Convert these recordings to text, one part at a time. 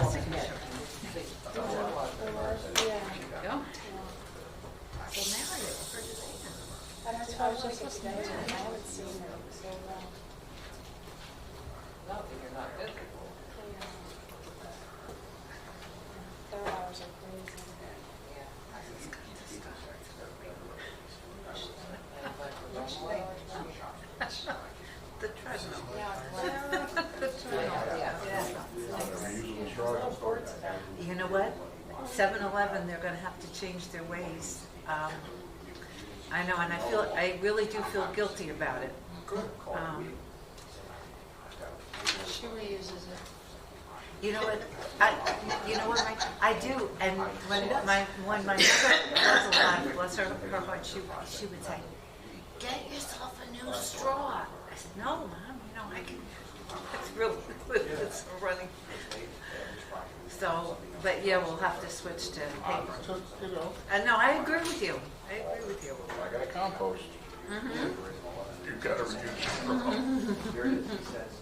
signature. Go. So now you're And that's why I was just listening to it. I haven't seen it so long. Not that you're not visible. Their hours are crazy. the treadmill. You know what? 7-Eleven, they're going to have to change their ways. I know, and I really do feel guilty about it. She reuses it. You know what? I do. And when my mother was alive, bless her heart, she would say, "Get yourself a new straw." I said, "No, Mom. I can." It's really good. It's running. So, but yeah, we'll have to switch to paper. No, I agree with you. I got a compost. You've got to reuse. Here it is, he says.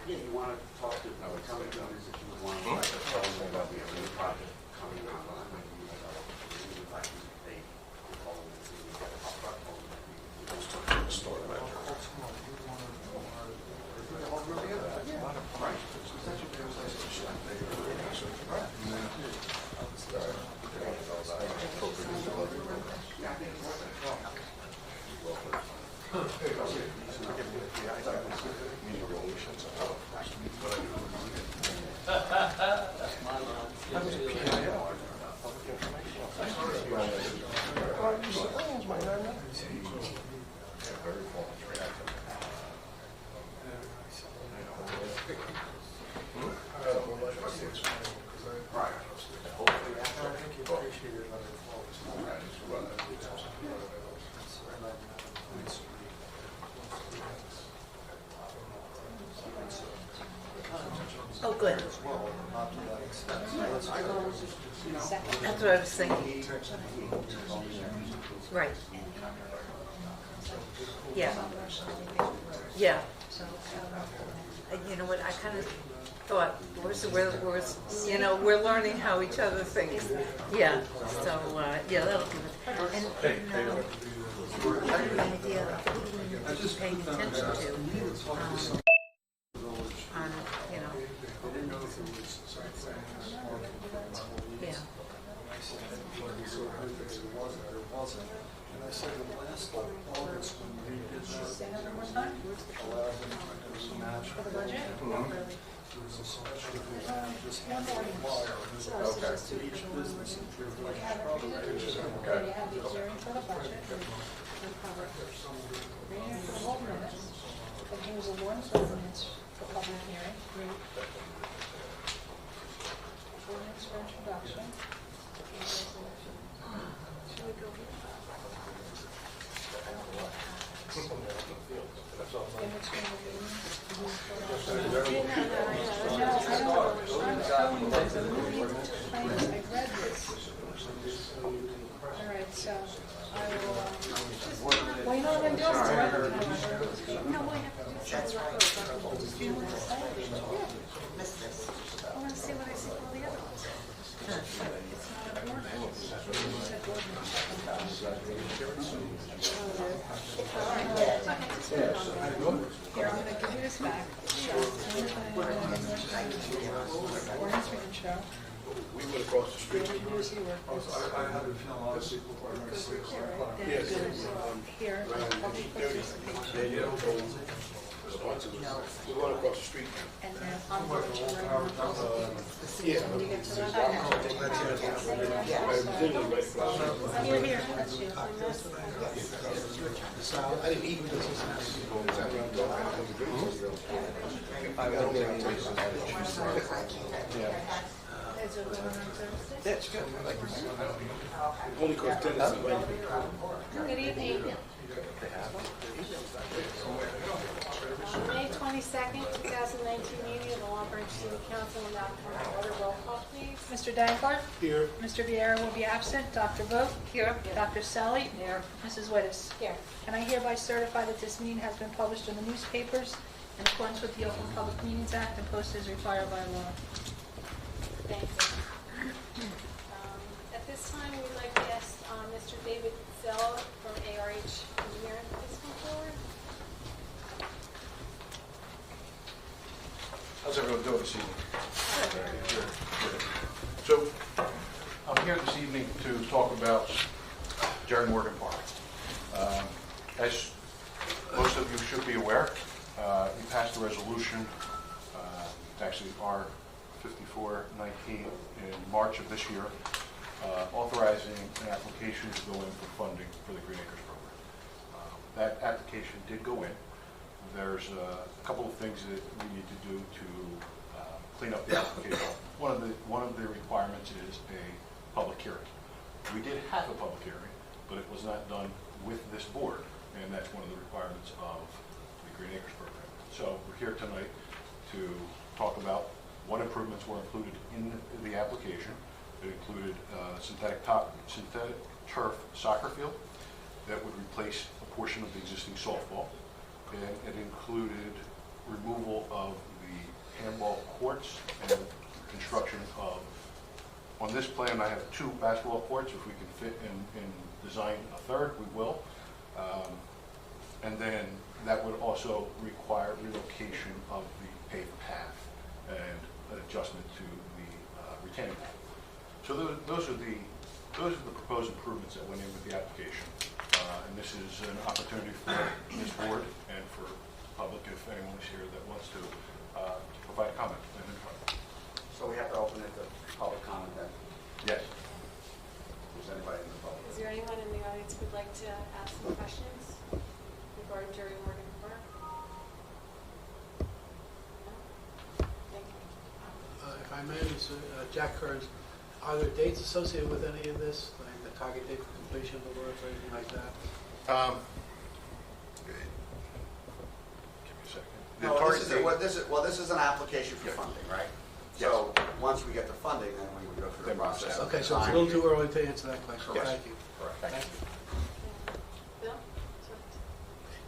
Yeah, you want to talk to the companies that you would want to tell them about the new project coming out. Oh, good. That's what I was thinking. Right. Yeah. Yeah. You know what? I kind of thought we're learning how each other thinks. Yeah. So yeah, that'll be good. And the idea of paying attention to. Yeah. And I said the last August when we did that, allowed them to do match. For the budget? There was a special event, just handle the wire. Each business improved like probably. They have the hearing for the budget. We cover reading for the whole minutes. Then here's a warrant for minutes for public hearing. Ordinance for introduction. Should we go here? Alright, so I will, well, you know what I'm doing? No, I have to do something. Do you want to say? I want to see what I see for all the other ones. It's not an ordinance. You said ordinance. Here, I'm going to give you this back. Ordinance we can show. We went across the street. I had a feeling a lot of people were going to say. Then it goes here, public participation. We went across the street. And then on board to run Yeah. when you get to that. Here, here, that's you. I didn't eat this. Is it going on Thursday? That's good. Only because Dennis is ready. Good evening. May 20th. 22nd, 2019 meeting of the Long Branch City Council will now come to order. Roll call, please. Mr. Dankler? Here. Mr. Viera will be absent. Dr. Vogt? Here. Dr. Selly? Here. Mrs. Wittes? Here. And I hereby certify that this meeting has been published in the newspapers in accordance with the Open Public Meetings Act and posted as required by law. Thank you. At this time, we'd like to ask Mr. David Zell from ARH Engineering to please come forward. How's everyone doing this evening? Good. So, I'm here this evening to talk about Jerry Morgan Park. As most of you should be aware, we passed a resolution, it's actually R 5419 in March of this year, authorizing an application to go in for funding for the Green Acres program. That application did go in. There's a couple of things that we need to do to clean up the application. One of the requirements is a public hearing. We did have a public hearing, but it was not done with this board, and that's one of the requirements of the Green Acres program. So we're here tonight to talk about what improvements were included in the application. It included synthetic turf soccer field that would replace a portion of the existing softball. And it included removal of the handball courts and construction of, on this plan I have 2 basketball courts. If we can fit and design a third, we will. And then that would also require relocation of the paved path and an adjustment to the retaining wall. So those are the proposed improvements that went in with the application. And this is an opportunity for this board and for the public, if anyone is here that wants to provide comment and input. So we have to open it to public comment then? Yes. Is anybody in the public? Is there anyone in the audience who would like to ask some questions regarding Jerry Morgan Park? No? Thank you. If I may, Jack Kearns, are there dates associated with any of this, like the target date for completion of the work or anything like that? Give me a second. The No, target this is, date- this is an application for Yeah. funding, right? Yes. So, once we get the funding, then we would go through the Then we'll process. set. of Okay, so it's a design. little too early to answer that question. Yes. Thank you. Correct. Thank you. Bill?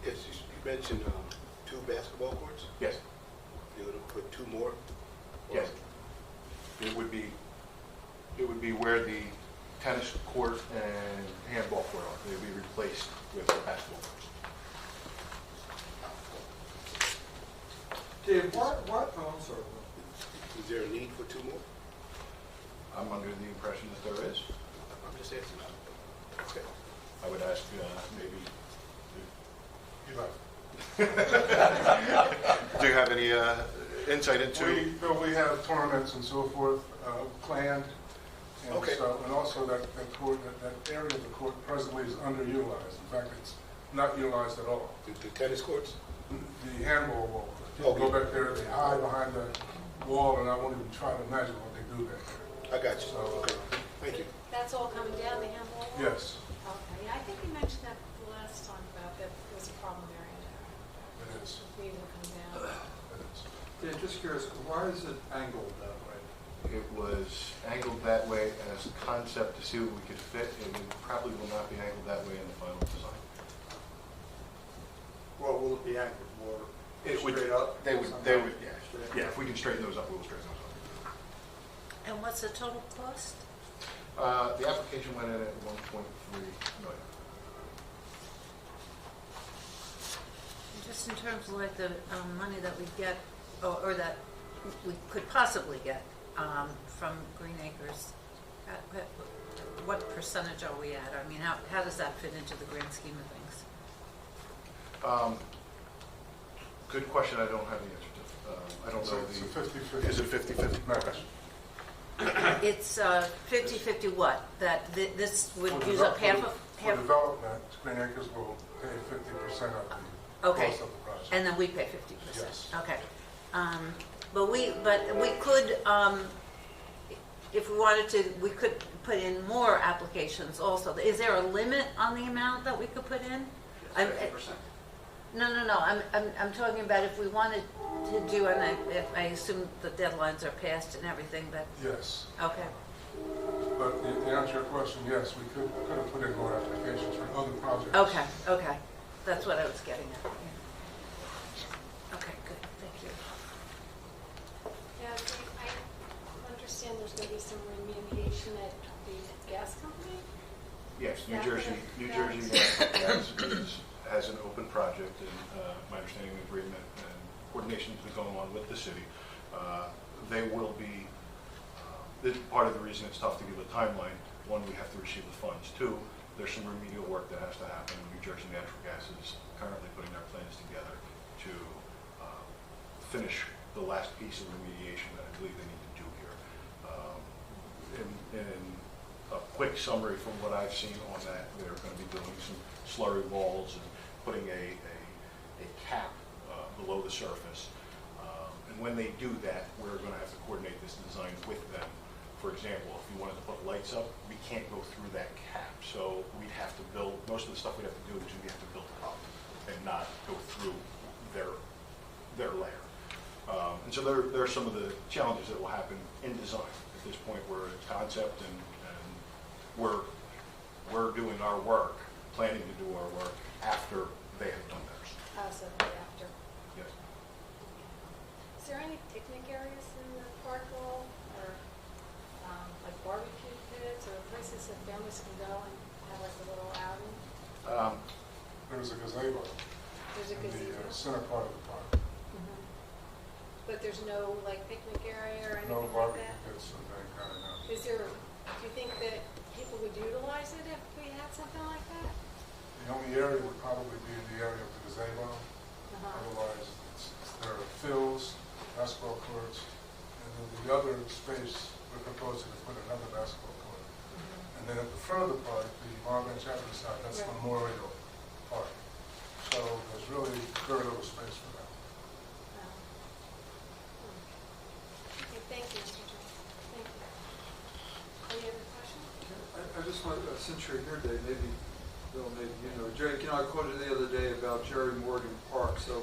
Yes, you mentioned 2 basketball courts. Yes. You're going to put 2 more? Or- Yes. It would be where the tennis court and handball court are. They would be replaced with basketball courts. Dave, what, oh, I'm sorry. Is there a need for 2 more? I'm under the impression that there is. I'm just asking. Okay. I would ask maybe, do you have any insight into? We have tournaments and so forth planned. And Okay. so, and also that court, that area of the court presently is underutilized. In fact, it's not utilized at all. The tennis courts? The handball wall. People go back there, they hide behind the wall, and I won't even try to imagine what they do back there. I got you. So, Okay. Thank you. That's all coming down the handball wall? yes, Okay, yeah, I think you mentioned that the last time about that there was a problem area there. it is. Needing to come down. It is. Yeah, just curious, why is it angled that way? It was angled that way as a concept to see what we could fit. It probably will not be angled that way in the final design. Well, will it be angled more It would- straight up? They would, yeah, if we can straighten those up, we will straighten those And what's the total cost? up. The application went in at 1.3 million. Just in terms of like the money that we get, or that we could possibly get from Green Acres, what percentage are we at? I mean, how does that fit into the grand scheme of things? Good question, I don't have the answer to. I don't So know it's a the, 50/50. is it 50/50? No. It's 50/50 what? That this would For use up half develop- of, For half, development, Green Acres will pay 50% of the Okay. cost of the project. and then we pay 50%? Yes. Okay. But we could, if we wanted to, we could put in more applications also. Is there a limit on the amount that we could put in? I'm- 50%. No, I'm talking about if we wanted to do, and I assume the deadlines are passed and everything, but, Yes, okay. but to answer your question, yes, we could have put in more applications for other projects. Okay, that's what I was getting at. Yeah. Okay, good, thank you. Yeah, I understand there's going to be some remediation at the gas company? Yes, New Is that Jersey has an open project, and my understanding of the agreement and coordination has been going on with the city. They will be, part of the reason it's tough to give a timeline, one, we have to receive the funds. Two, there's some remedial work that has to happen. New Jersey Natural Gas is currently putting their plans together to finish the last piece of remediation that I believe they need to do here. In a quick summary from what I've seen on that, they're going to be doing some slurry walls and putting a cap below the surface. And when they do that, we're going to have to coordinate this design with them. For example, if you wanted to put lights up, we can't go through that cap. So we'd have to build, most of the stuff we'd have to do is we have to build it up and not go through their layer. And so there are some of the challenges that will happen in design. At this point, we're at concept and we're doing our work, planning to do our work after they have done theirs. So after. Yes. Is there any picnic areas in the park at all? Or like barbecue pits or places that families can go and have like a little outing? There's a gazebo There's a in gazebo. the center part of the park. Mhm. But there's no like picnic area or anything No like barbecue that? pits of any kind, no. Is there, do you think that people would utilize it if we had something like that? The only area would probably be in the area of the gazebo. Uh-huh. Otherwise, there are fields, basketball courts, and then the other space, we're proposing to put another basketball court. Mhm. And then at the further part, the Marvin Chapel side, that's Right. Memorial Park. So there's really very little space for that. Okay, thank you, Mr. Jones. Thank you. Any other questions? I just want, since you're here, Dave, maybe, Bill, maybe you know, Jerry, you know, I quoted the other day about Jerry Morgan Park. So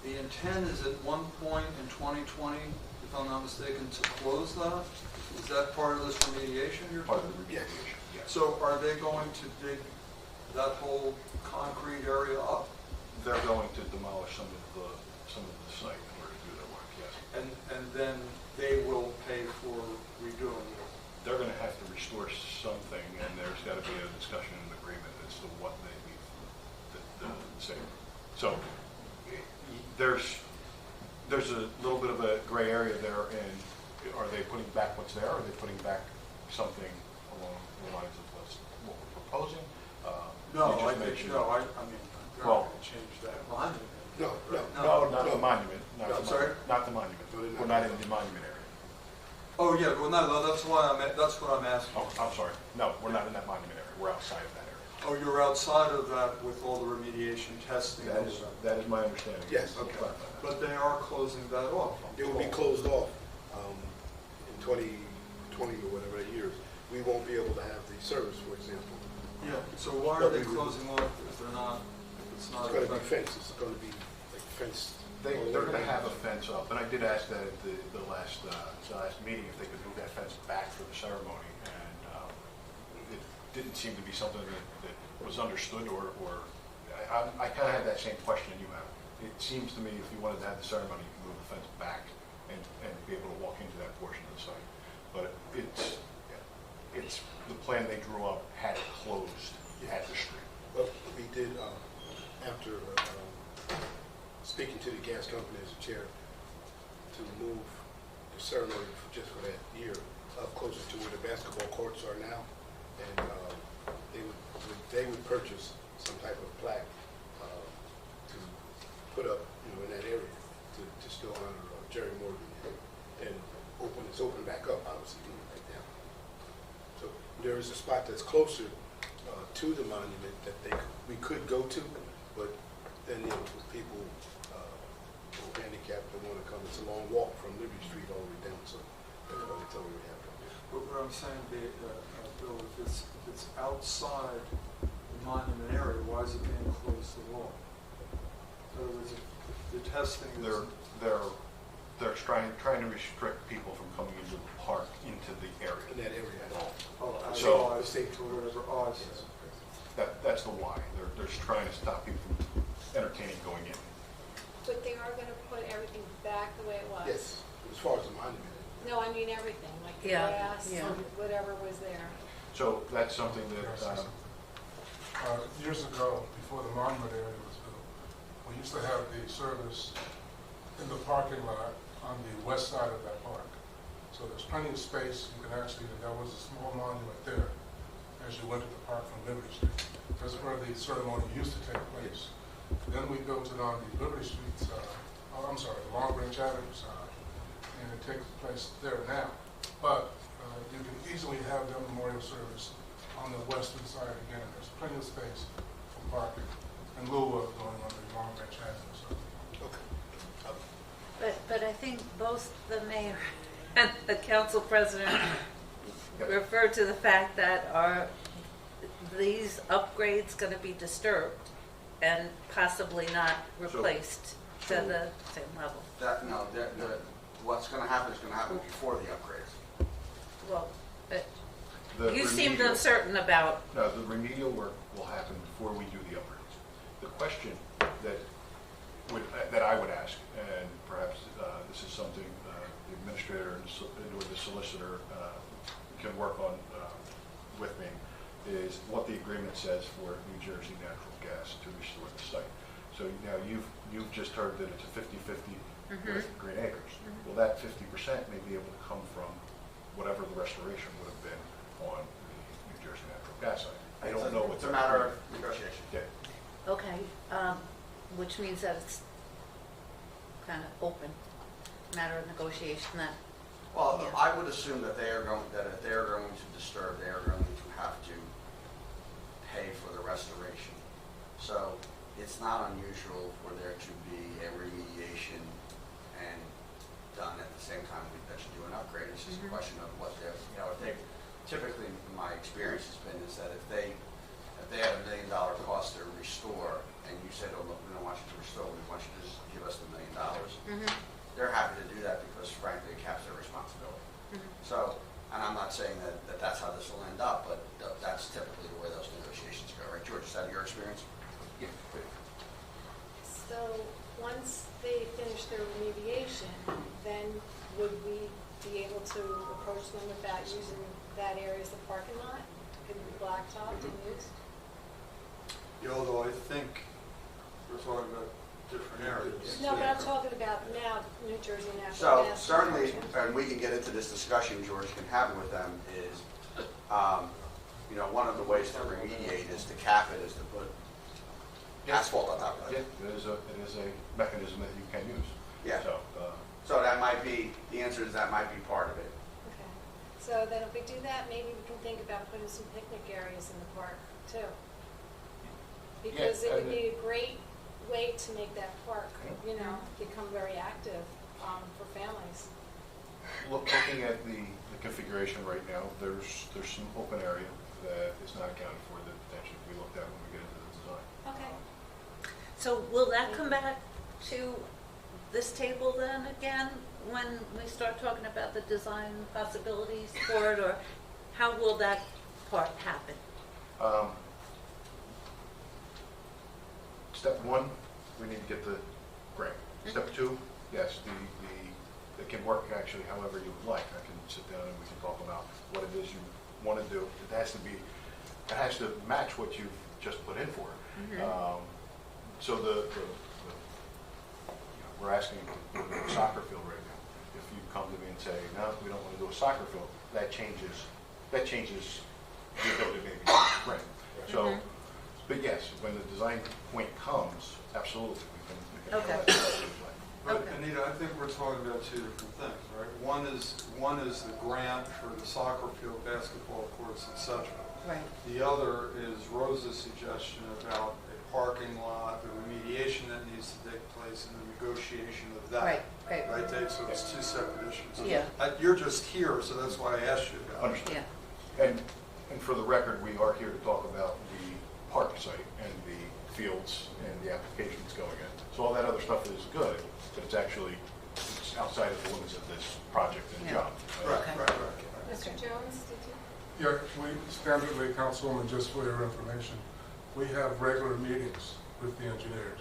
the intent is at one point in 2020, if I'm not mistaken, to close that? Is that part of this remediation you're Part of talking the remediation, yes. So are they going to dig that whole concrete area up? They're going to demolish some of the site in order to do their work, yes. And then they will pay for redoing it? They're going to have to restore something, and there's got to be a discussion and agreement as to what they need the city. So there's a little bit of a gray area there, and are they putting back what's there, or are they putting back something along the lines of what we're proposing? No, You I just think, mentioned- no, I mean, they're Well- not going to change that monument. No, No, not the monument. Not No, the I'm sorry? Not the monument. We're not in the monument area. Oh, yeah, well, no, that's why that's what I'm asking. Oh, I'm sorry. No, we're not in that monument area. We're outside of that area. Oh, you're outside of that with all the remediation testing? That is my understanding. Yes. We'll Okay, clarify that. but they are closing that off? It will be closed off in 2020 or whatever years. We won't be able to have the service, for example. Yeah, so why are they closing off if they're not, if it's not? It's going to be effective? fenced, it's going to be like fenced. They're going to have a fence up, and I did ask that at the last meeting if they could move that fence back for the ceremony, and it didn't seem to be something that was understood, or I kind of had that same question you have. It seems to me if you wanted to have the ceremony, you could move the fence back and be able to walk into that portion of the site. But it's the plan they drew up had it closed at the street. Well, we did, after speaking to the gas company as a chair, to move the ceremony just for that year up closer to where the basketball courts are now. And they would purchase some type of plaque to put up, in that area to still honor Jerry Morgan. And it's open back up, obviously, right now. So there is a spot that's closer to the monument that we could go to, but then people who are handicapped don't want to come. It's a long walk from Liberty Street all the way down, so that's why they told me we have to do. But what I'm saying, Bill, if it's outside the monument area, why is it being close to the wall? In other words, the testing is... They're trying to restrict people from coming into the park, into the area. In that area at all. Oh, So- I see, or whatever, oh, I see. That's the why. They're just trying to stop people from entertaining going in. But they are gonna put everything back the way it was? Yes, as far as the monument. No, I mean everything, like the Yeah, grass, yeah. and whatever was there. So that's something that, Years ago, before the monument area was built, we used to have the service in the parking lot on the west side of that park. So there's plenty of space. You can actually, there was a small monument there as you went to the park from Liberty Street. That's where the ceremony used to take place. Then we built it on the Liberty Street side, the Long Branch Avenue side, and it takes place there now. But you can easily have the memorial service on the western side again. There's plenty of space for parking in lieu of going on the Long Branch Avenue side. But I think both the mayor and the council president referred to the fact that are these upgrades going to be disturbed and possibly not replaced to the same level. No, what's going to happen is going to happen before the upgrades. Well, but the you seemed remedial- uncertain about. No, the remedial work will happen before we do the upgrades. The question that I would ask, and perhaps this is something the administrator or the solicitor can work on with me, is what the agreement says for New Jersey Natural Gas to restore the site. So now you've just heard that it's a 50-50 with Green Acres. Well, that 50% may be able to come from whatever the restoration would have been on the New Jersey Natural Gas site. I don't know what It's a matter of negotiation. Yeah. Okay, which means that it's kind of open, matter of negotiation that. Well, Yeah. I would assume that if they're going to disturb, they are going to have to pay for the restoration. So it's not unusual for there to be a remediation and done at the same time that you do an upgrade. It's just a question of what they're, if they, typically my experience has been is that if they had $1 million cost to restore and you said, oh, look, we don't want you to restore, we want you to just give us the $1 million. They're happy to do that because frankly, it caps their responsibility. So, and I'm not saying that that's how this will end up, but that's typically the way those negotiations go, right? George, is that your experience? Yeah. So, once they finish their remediation, then would we be able to approach them about using that area as the parking lot? Could it be blacktopped and used? Yeah, although I think we're talking about different areas. No, but I'm talking about now, New Jersey Natural So Gas. certainly, and we can get into this discussion George can have with them is, one of the ways to remediate is to cap it, is to put asphalt on top of Yeah, it. it is a mechanism that you can use. Yeah. So, that might be, the answer is that might be part of it. Okay. So then if we do that, maybe we can think about putting some picnic areas in the park too. Because it would be a great way to make that park, become very active for families. looking at the configuration right now, there's some open area that is not accounted for that potentially we looked at when we get into the design. Okay. So will that come back to this table then again, when we start talking about the design possibilities for it, or how will that part happen? Step one, we need to get the grant. Step two, yes, it can work actually however you would like. I can sit down and we can talk about what it is you want to do. It has to match what you've just put in for it. So we're asking to do a soccer field right now. If you come to me and say, no, we don't want to do a soccer field, that changes the ability to maybe grant. So, but yes, when the design point comes, absolutely, we can Okay. have that. But Okay. Anita, I think we're talking about two different things, right? One is the grant for the soccer field, basketball courts, etc. Right. The other is Rosa's suggestion about a parking lot, the remediation that needs to take place, and the negotiation of that. Right. Right, Dave? So it's two separate issues. Yeah. You're just here, so that's why I asked you about it. Understood. Yeah. And for the record, we are here to talk about the park site and the fields and the applications going in. So all that other stuff is good, but it's actually it's outside of the limits of this project and Yeah. job. Right. Mr. Jones, did you? Yeah, we standardly, Councilwoman, just for your information, we have regular meetings with the engineers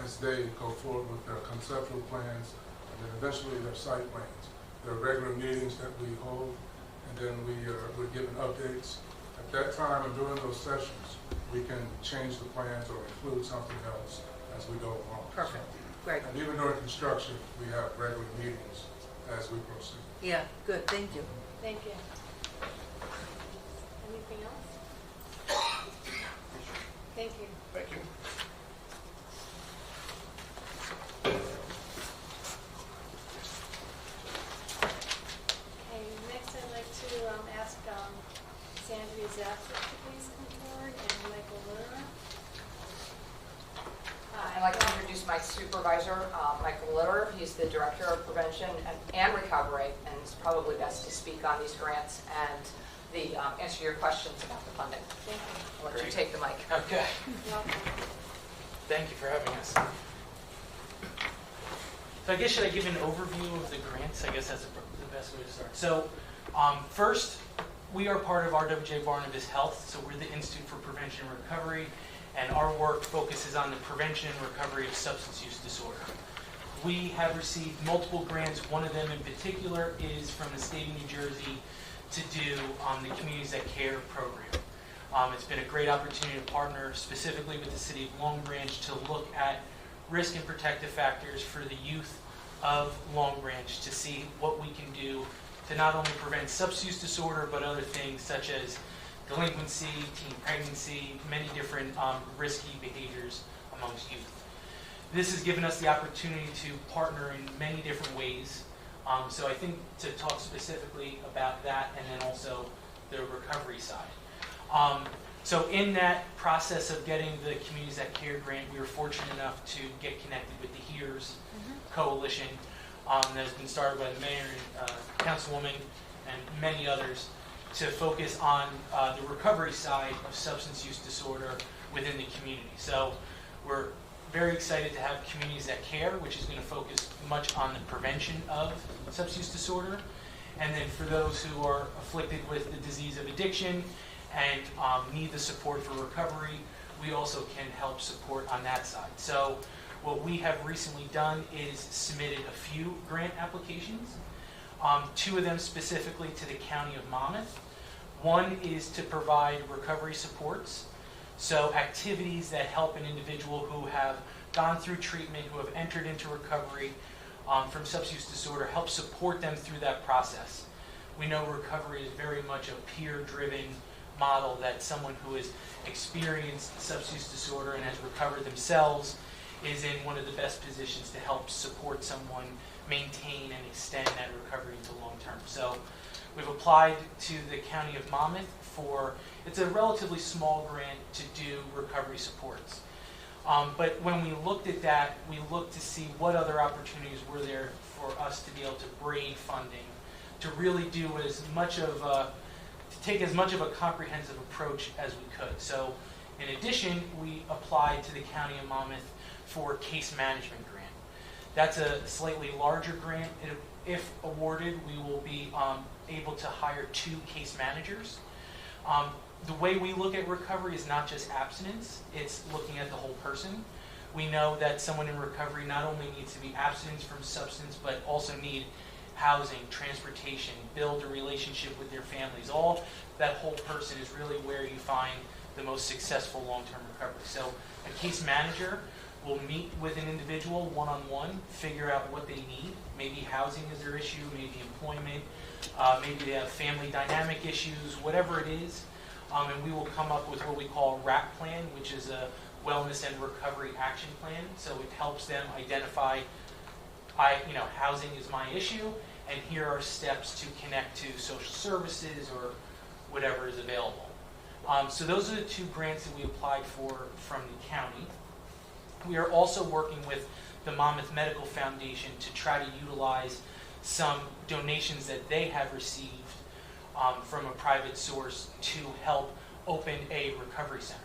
as they go forward with their conceptual plans and then eventually their site plans. There are regular meetings that we hold, and then we're given updates. At that time and during those sessions, we can change the plans or include something else as we go along. Perfect, great. And even during construction, we have regular meetings as we proceed. Yeah, good, thank you. Thank you. Anything else? Thank you. Thank you. Okay, next I'd like to ask Sandra Zapsik to please come forward and Michael Lerner. I'd like to introduce my supervisor, Michael Litter. He's the Director of Prevention and Recovery, and it's probably best to speak on these grants and answer your questions about the funding. Thank you. I'll let you take the mic. Okay, Welcome. thank you for having us. So I guess should I give an overview of the grants? I guess that's the best way to start. So first, we are part of RWJ Barnabas Health, so we're the Institute for Prevention and Recovery, and our work focuses on the prevention and recovery of substance use disorder. We have received multiple grants. One of them in particular is from the state of New Jersey to do the Communities That Care program. It's been a great opportunity to partner specifically with the city of Long Branch to look at risk and protective factors for the youth of Long Branch to see what we can do to not only prevent substance use disorder, but other things such as delinquency, teen pregnancy, many different risky behaviors amongst youth. This has given us the opportunity to partner in many different ways. So I think to talk specifically about that and then also the recovery side. So in that process of getting the Communities That Care grant, we were fortunate enough to get connected with the HERES Coalition that has been started by the mayor and councilwoman and many others to focus on the recovery side of substance use disorder within the community. So we're very excited to have Communities That Care, which is going to focus much on the prevention of substance use disorder. And then for those who are afflicted with the disease of addiction and need the support for recovery, we also can help support on that side. So what we have recently done is submitted a few grant applications, two of them specifically to the County of Monmouth. One is to provide recovery supports, so activities that help an individual who have gone through treatment, who have entered into recovery from substance use disorder, help support them through that process. We know recovery is very much a peer-driven model, that someone who has experienced substance use disorder and has recovered themselves is in one of the best positions to help support someone maintain and extend that recovery into long term. So we've applied to the County of Monmouth for, it's a relatively small grant to do recovery supports. But when we looked at that, we looked to see what other opportunities were there for us to be able to braid funding, to really do as much of a, to take as much of a comprehensive approach as we could. So in addition, we applied to the County of Monmouth for a case management grant. That's a slightly larger grant. If awarded, we will be able to hire 2 case managers. The way we look at recovery is not just abstinence, it's looking at the whole person. We know that someone in recovery not only needs to be abstinent from substance, but also need housing, transportation, build a relationship with their families. All that whole person is really where you find the most successful long-term recovery. So a case manager will meet with an individual one-on-one, figure out what they need. Maybe housing is their issue, maybe employment, maybe they have family dynamic issues, whatever it is. And we will come up with what we call a RAP plan, which is a wellness and recovery action plan. So it helps them identify, housing is my issue, and here are steps to connect to social services or whatever is available. So those are the 2 grants that we applied for from the county. We are also working with the Monmouth Medical Foundation to try to utilize some donations that they have received from a private source to help open a recovery center.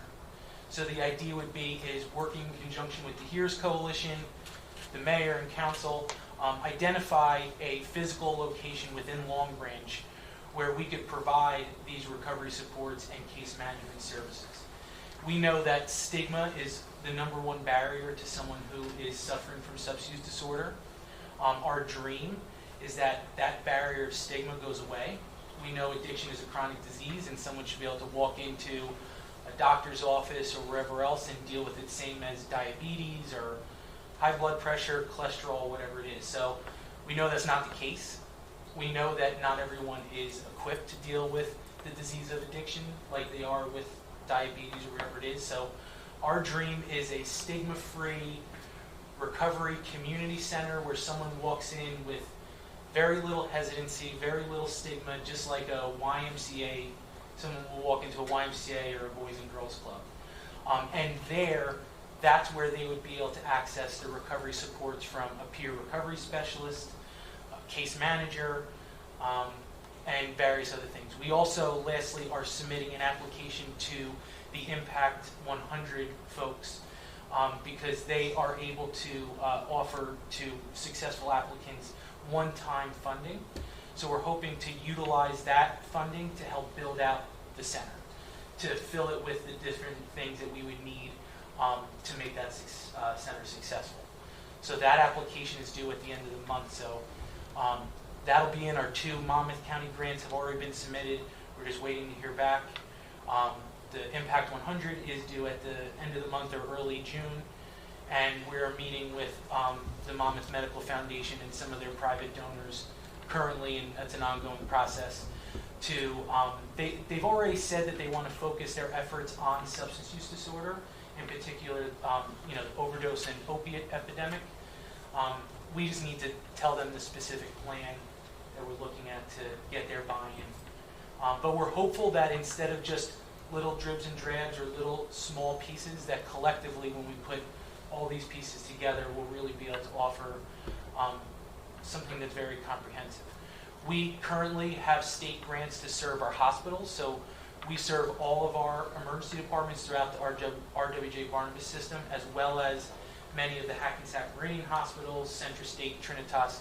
So the idea would be is working in conjunction with the HERES Coalition, the mayor and council, identify a physical location within Long Branch where we could provide these recovery supports and case management services. We know that stigma is the #1 barrier to someone who is suffering from substance use disorder. Our dream is that that barrier of stigma goes away. We know addiction is a chronic disease and someone should be able to walk into a doctor's office or wherever else and deal with it same as diabetes or high blood pressure, cholesterol, whatever it is. So we know that's not the case. We know that not everyone is equipped to deal with the disease of addiction like they are with diabetes or whatever it is. So our dream is a stigma-free recovery community center where someone walks in with very little hesitancy, very little stigma, just like a YMCA. Someone will walk into a YMCA or a Boys and Girls Club. And there, that's where they would be able to access the recovery supports from a peer recovery specialist, a case manager, and various other things. We also, lastly, are submitting an application to the Impact 100 folks because they are able to offer to successful applicants one-time funding. So we're hoping to utilize that funding to help build out the center, to fill it with the different things that we would need to make that center successful. So that application is due at the end of the month. So that'll be in our 2 Monmouth County grants have already been submitted. We're just waiting to hear back. The Impact 100 is due at the end of the month or early June. And we're meeting with the Monmouth Medical Foundation and some of their private donors currently, and that's an ongoing process. They've already said that they want to focus their efforts on substance use disorder, in particular, the overdose and opiate epidemic. We just need to tell them the specific plan that we're looking at to get their buy-in. But we're hopeful that instead of just little dribs and drabs or little small pieces, that collectively, when we put all these pieces together, we'll really be able to offer something that's very comprehensive. We currently have state grants to serve our hospitals, so we serve all of our emergency departments throughout the RWJ Barnabas system, as well as many of the Hackensack Meridian hospitals, Centra State, Trinitas,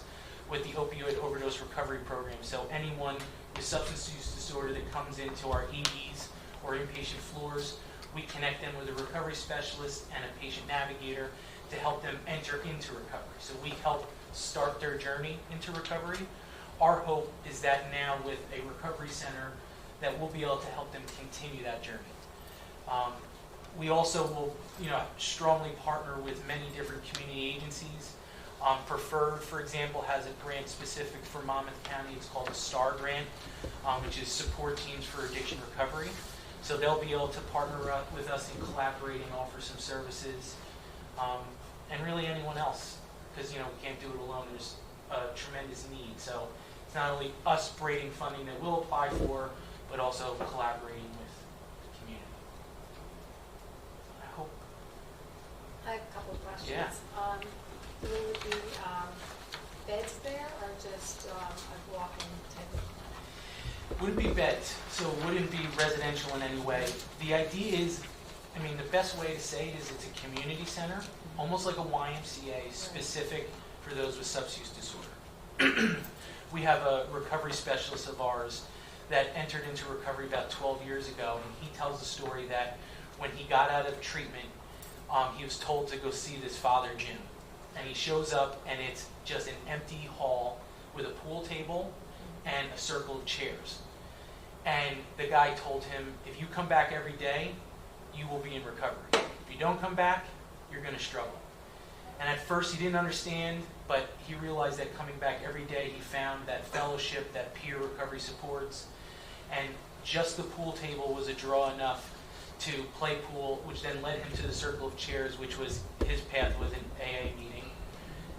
with the opioid overdose recovery program. So anyone with substance use disorder that comes into our EDs or inpatient floors, we connect them with a recovery specialist and a patient navigator to help them enter into recovery. So we help start their journey into recovery. Our hope is that now with a recovery center that we'll be able to help them continue that journey. We also will, strongly partner with many different community agencies. Preferred, for example, has a grant specific for Monmouth County. It's called the STAR grant, which is Support Teams for Addiction Recovery. So they'll be able to partner up with us and collaborate and offer some services, and really anyone else, because we can't do it alone. There's a tremendous need. So it's not only us braiding funding that we'll apply for, but also collaborating with the community. I hope. I have a couple of questions. Yeah. Will it be beds there or just a walk-in type of? Wouldn't be beds, so it wouldn't be residential in any way. The idea is, the best way to say it is it's a community center, almost like a YMCA, specific for those with substance use disorder. We have a recovery specialist of ours that entered into recovery about 12 years ago, and he tells the story that when he got out of treatment, he was told to go see this father, Jim. And he shows up, and it's just an empty hall with a pool table and a circle of chairs. And the guy told him, if you come back every day, you will be in recovery. If you don't come back, you're going to struggle. And at first he didn't understand, but he realized that coming back every day, he found that fellowship, that peer recovery supports, and just the pool table was a draw enough to play pool, which then led him to the circle of chairs, which was his path was an AA meeting.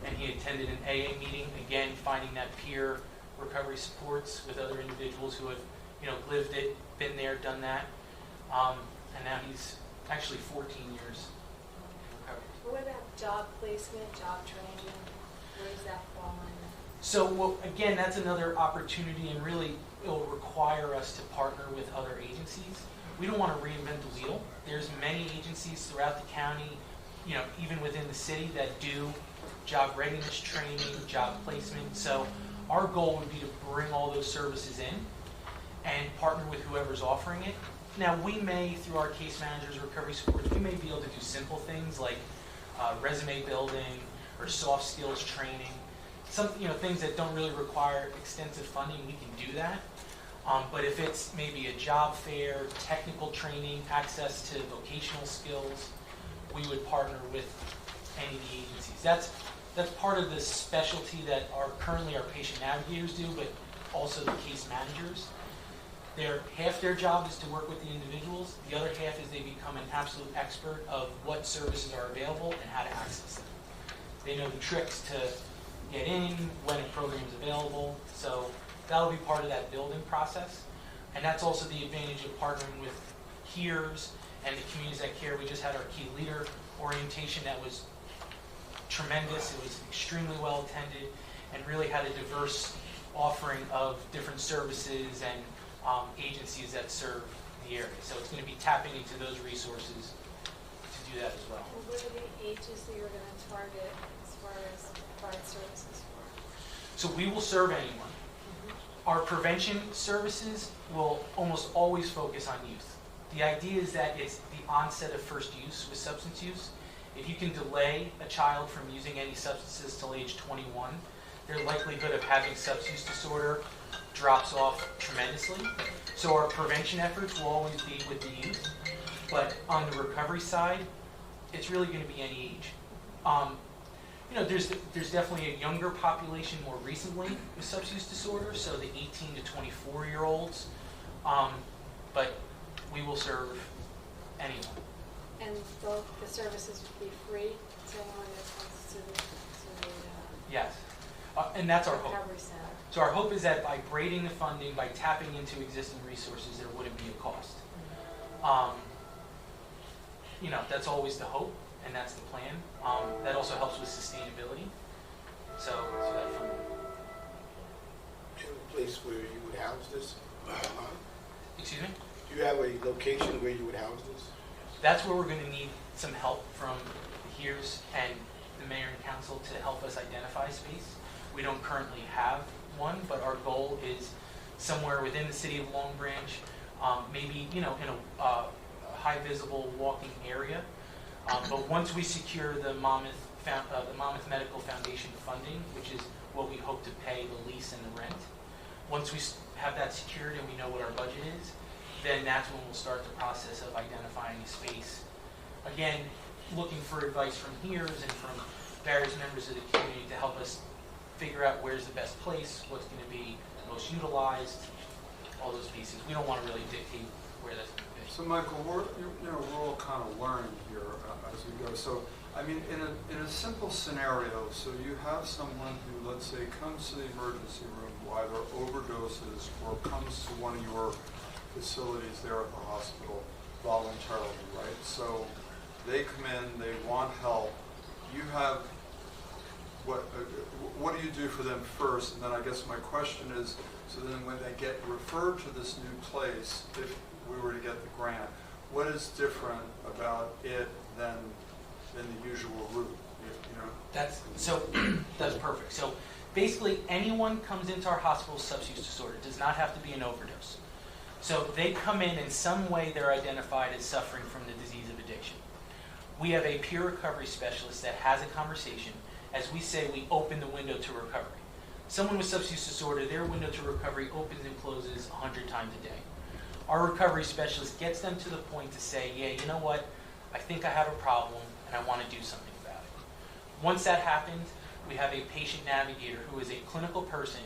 And he attended an AA meeting, again, finding that peer recovery supports with other individuals who have, lived it, been there, done that. And now he's actually 14 years in recovery. What about job placement, job training? Where does that fall in? So, again, that's another opportunity, and really it'll require us to partner with other agencies. we don't want to reinvent the wheel. There's many agencies throughout the county, even within the city that do job readiness training, job placement. So our goal would be to bring all those services in and partner with whoever's offering it. Now, we may, through our case managers, recovery supports, we may be able to do simple things like resume building or soft skills training. Some, things that don't really require extensive funding, we can do that. But if it's maybe a job fair, technical training, access to vocational skills, we would partner with any of the agencies. That's part of the specialty that currently our patient navigators do, but also the case managers. Half their job is to work with the individuals. The other half is they become an absolute expert of what services are available and how to access them. They know the tricks to get in, when a program is available. So that'll be part of that building process. And that's also the advantage of partnering with HERES and the communities that care. We just had our key leader orientation that was tremendous. It was extremely well attended and really had a diverse offering of different services and agencies that serve the area. So it's going to be tapping into those resources to do that as well. And what are the ages that you're going to target as far as provide services for? So we will serve anyone. Our prevention services will almost always focus on youth. The idea is that it's the onset of first use with substance use. If you can delay a child from using any substances till age 21, their likelihood of having substance use disorder drops off tremendously. So our prevention efforts will always be with the youth. But on the recovery side, it's really going to be any age. There's definitely a younger population more recently with substance use disorder, so the 18 to 24-year-olds. But we will serve anyone. And the services would be free to anyone that comes to the Yes. And that's our hope. recovery center? So our hope is that by braiding the funding, by tapping into existing resources, there wouldn't be a cost. That's always the hope, and that's the plan. That also helps with sustainability. So that funding. Do you have a place where you would house this? Excuse me? Do you have a location where you would house this? That's where we're going to need some help from the HERES and the mayor and council to help us identify space. We don't currently have one, but our goal is somewhere within the city of Long Branch, maybe in a high visible walking area. But once we secure the Monmouth Medical Foundation funding, which is what we hope to pay the lease and the rent, once we have that secured and we know what our budget is, then that's when we'll start the process of identifying a space. Again, looking for advice from HERES and from various members of the community to help us figure out where's the best place, what's going to be most utilized, all those pieces. We don't want to really dictate where that's going to be. So Michael, we're all kind of learning here as we go. So, I mean, in a simple scenario, so you have someone who, let's say, comes to the emergency room, who either overdoses or comes to one of your facilities there at the hospital voluntarily, right? So they come in, they want help. You have, what do you do for them first? And then I guess my question is, so then when they get referred to this new place, if we were to get the grant, what is different about it than the usual route? That's perfect. So basically, anyone comes into our hospital with substance use disorder. It does not have to be an overdose. So they come in some way they're identified as suffering from the disease of addiction. We have a peer recovery specialist that has a conversation. As we say, we open the window to recovery. Someone with substance use disorder, their window to recovery opens and closes 100 times a day. Our recovery specialist gets them to the point to say, yeah, you know what, I think I have a problem and I want to do something about it. Once that happens, we have a patient navigator who is a clinical person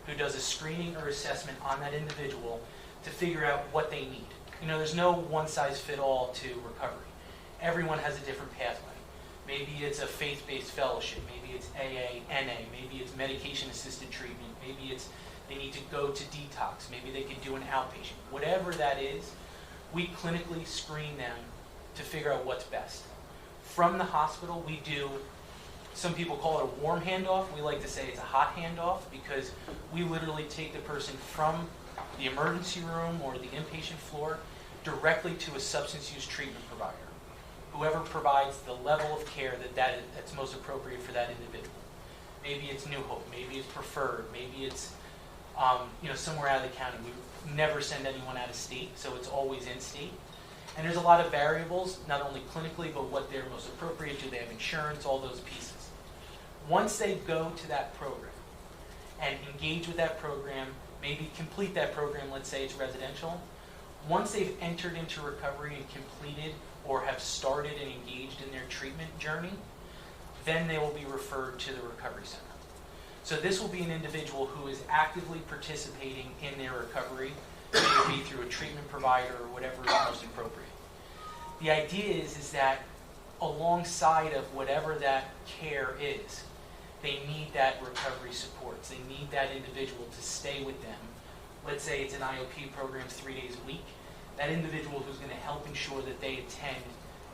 who does a screening or assessment on that individual to figure out what they need. There's no one-size-fit-all to recovery. Everyone has a different pathway. Maybe it's a faith-based fellowship. Maybe it's AA, NA. Maybe it's medication-assisted treatment. Maybe it's they need to go to detox. Maybe they can do an outpatient. Whatever that is, we clinically screen them to figure out what's best. From the hospital, we do, some people call it a warm handoff. We like to say it's a hot handoff because we literally take the person from the emergency room or the inpatient floor directly to a substance use treatment provider. Whoever provides the level of care that's most appropriate for that individual. Maybe it's New Hope, maybe it's Preferred, maybe it's somewhere out of the county. We never send anyone out of state, so it's always in state. And there's a lot of variables, not only clinically, but what they're most appropriate. Do they have insurance? All those pieces. Once they go to that program and engage with that program, maybe complete that program, let's say it's residential, once they've entered into recovery and completed or have started and engaged in their treatment journey, then they will be referred to the recovery center. So this will be an individual who is actively participating in their recovery, whether it be through a treatment provider or whatever is most appropriate. The idea is that alongside of whatever that care is, they need that recovery support. They need that individual to stay with them. Let's say it's an IOP program 3 days a week. That individual who's going to help ensure that they attend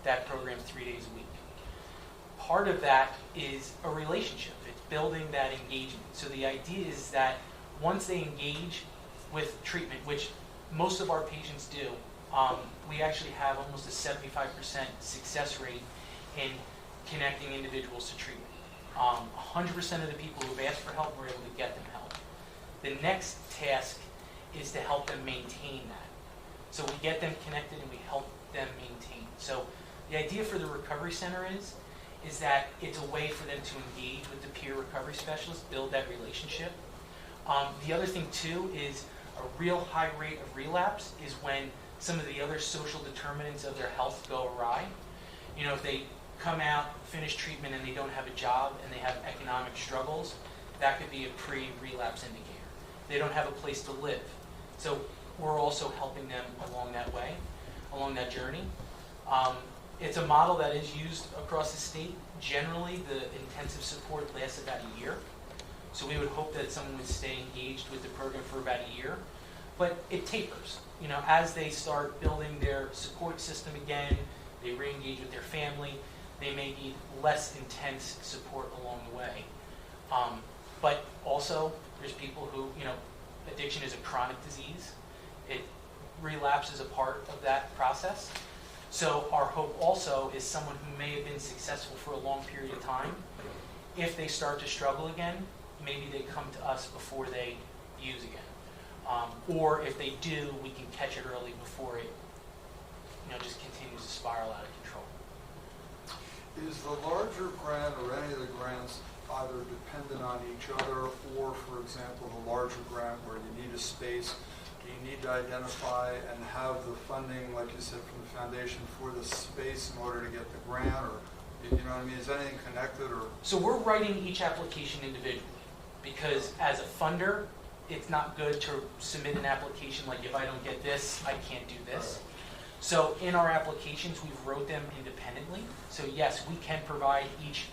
that program 3 days a week. Part of that is a relationship. It's building that engagement. So the idea is that once they engage with treatment, which most of our patients do, we actually have almost a 75% success rate in connecting individuals to treatment. 100% of the people who have asked for help, we're able to get them help. The next task is to help them maintain that. So we get them connected and we help them maintain. So the idea for the recovery center is that it's a way for them to engage with the peer recovery specialist, build that relationship. The other thing too is a real high rate of relapse is when some of the other social determinants of their health go awry. If they come out, finish treatment, and they don't have a job and they have economic struggles, that could be a pre-relapse indicator. They don't have a place to live. So we're also helping them along that way, along that journey. It's a model that is used across the state. Generally, the intensive support lasts about a year. So we would hope that someone would stay engaged with the program for about a year. But it tapers. As they start building their support system again, they re-engage with their family, they may need less intense support along the way. But also, there's people who, addiction is a chronic disease. It relapse is a part of that process. So our hope also is someone who may have been successful for a long period of time. If they start to struggle again, maybe they come to us before they use again. Or if they do, we can catch it early before it just continues to spiral out of control. Is the larger grant or any of the grants either dependent on each other, or, for example, the larger grant where you need a space, do you need to identify and have the funding, like you said, from the foundation for the space in order to get the grant, or, you know what I mean? Is anything connected, or? So we're writing each application individually, because as a funder, it's not good to submit an application like, if I don't get this, I can't do this. So in our applications, we've wrote them independently. So yes, we can provide each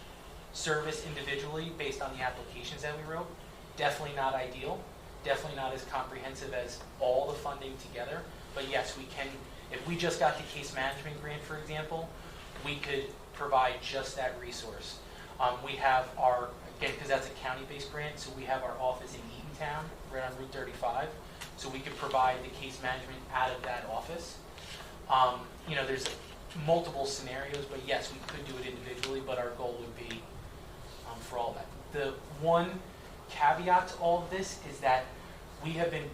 service individually based on the applications that we wrote. Definitely not ideal. Definitely not as comprehensive as all the funding together. But yes, we can. If we just got the case management grant, for example, we could provide just that resource. We have our, again, because that's a county-based grant, so we have our office in Eatontown, right on Route 35. So we could provide the case management out of that office. There's multiple scenarios, but yes, we could do it individually, but our goal would be for all that. The one caveat to all of this is that we've been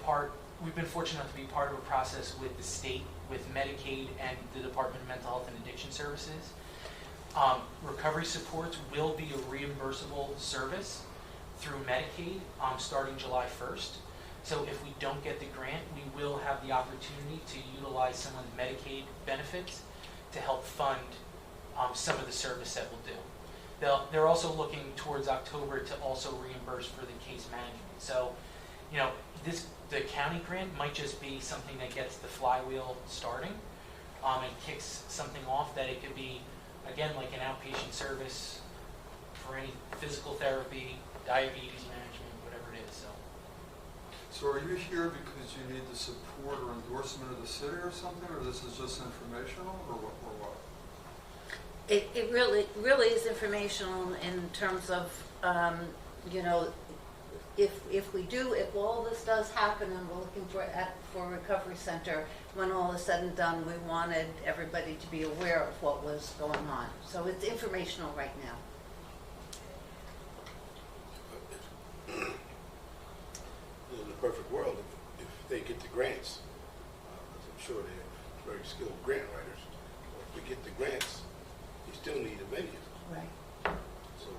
fortunate enough to be part of a process with the state, with Medicaid and the Department of Mental Health and Addiction Services. Recovery supports will be a reimbursable service through Medicaid starting July 1st. So if we don't get the grant, we will have the opportunity to utilize some of the Medicaid benefits to help fund some of the service that we'll do. They're also looking towards October to also reimburse for the case management. So, the county grant might just be something that gets the flywheel starting and kicks something off, that it could be, again, like an outpatient service for any physical therapy, diabetes management, whatever it is. So are you here because you need the support or endorsement of the city or something, or this is just informational, or what? It really is informational in terms of, if we do, if all this does happen and we're looking for a recovery center, when all is said and done, we wanted everybody to be aware of what was going on. So it's informational right now. In the perfect world, if they get the grants, 'cause I'm sure they have very skilled grant writers, if we get the grants, you still need a venue. Right. So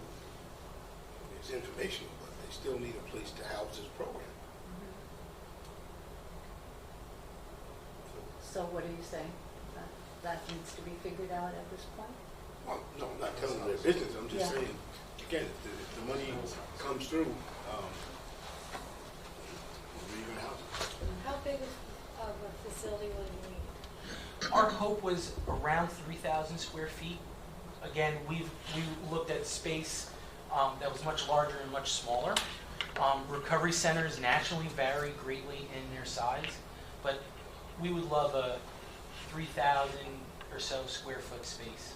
it's informational, but they still need a place to house this program. So what are you saying? That needs to be figured out at this point? Well, no, I'm not telling them their business. I'm just Yeah. saying, again, if the money comes through, where are you gonna house it? How big of a facility will you need? Our hope was around 3,000 square feet. Again, we looked at space that was much larger and much smaller. Recovery centers naturally vary greatly in their size, but we would love a 3,000 or so square foot space.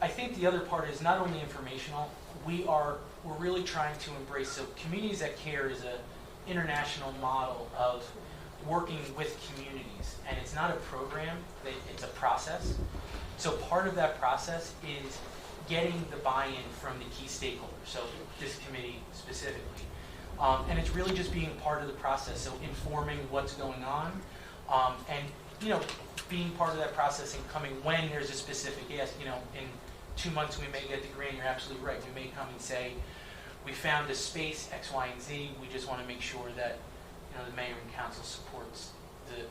I think the other part is not only informational, we're really trying to embrace, so Communities That Care is an international model of working with communities, and it's not a program, it's a process. So part of that process is getting the buy-in from the key stakeholders, so this committee specifically. And it's really just being part of the process, so informing what's going on, and being part of that process and coming when there's a specific yes. In 2 months we may get the grant. You're absolutely right. We may come and say, we found a space X, Y, and Z. We just want to make sure that the mayor and council supports